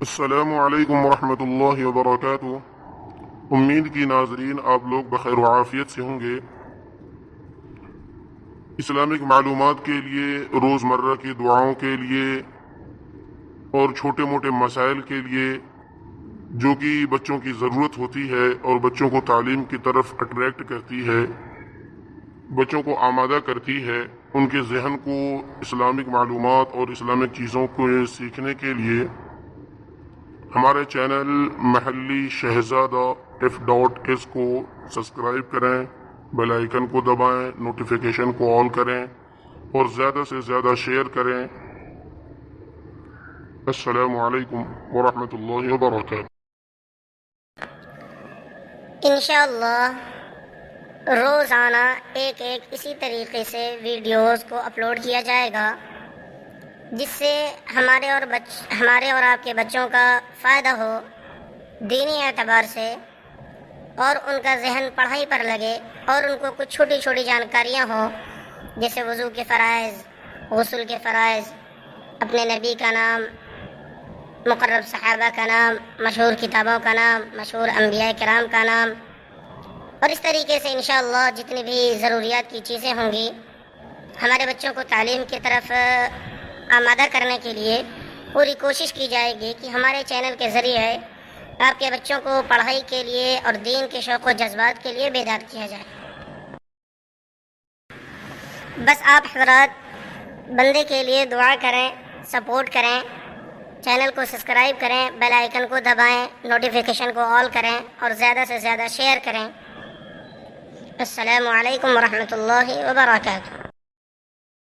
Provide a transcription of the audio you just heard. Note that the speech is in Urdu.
السلام علیکم ورحمۃ اللہ وبرکاتہ۔ امید کی ناظرین آپ لوگ بخیر و عافیت سے ہوں گے۔ اسلامک معلومات کے لیے، روزمرہ کی دعاؤں کے لیے اور چھوٹے موٹے مسائل کے لیے جو کہ بچوں کی ضرورت ہوتی ہے اور بچوں کو تعلیم کی طرف اٹریکٹ کرتی ہے، بچوں کو آمادہ کرتی ہے، ان کے ذہن کو اسلامک معلومات اور اسلامک چیزوں کو سیکھنے کے لیے ہمارے چینل محلی شہزادہ F.S کو سبسکرائب کریں، بیل آئیکن کو دبائیں، نوٹیفیکیشن کو آل کریں اور زیادہ سے زیادہ شیئر کریں۔ السلام علیکم ورحمۃ اللہ وبرکاتہ۔ انشاءاللہ روزانہ ایک اسی طریقے سے ویڈیوز کو اپلوڈ کیا جائے گا، جس سے ہمارے اور آپ کے بچوں کا فائدہ ہو دینی اعتبار سے، اور ان کا ذہن پڑھائی پر لگے اور ان کو کچھ چھوٹی چھوٹی جانکاریاں ہوں، جیسے وضو کے فرائض، غسل کے فرائض، اپنے نبی کا نام، مقرب صحابہ کا نام، مشہور کتابوں کا نام، مشہور انبیاء کرام کا نام، اور اس طریقے سے انشاءاللہ جتنی بھی ضروریات کی چیزیں ہوں گی ہمارے بچوں کو تعلیم کی طرف آمادہ کرنے کے لیے پوری کوشش کی جائے گی کہ ہمارے چینل کے ذریعے آپ کے بچوں کو پڑھائی کے لیے اور دین کے شوق و جذبات کے لیے بیدار کیا جائے۔ بس آپ حضرات بندے کے لیے دعا کریں، سپورٹ کریں، چینل کو سبسکرائب کریں، بیل آئیکن کو دبائیں، نوٹیفیکیشن کو آل کریں اور زیادہ سے زیادہ شیئر کریں۔ السلام علیکم ورحمۃ اللہ وبرکاتہ۔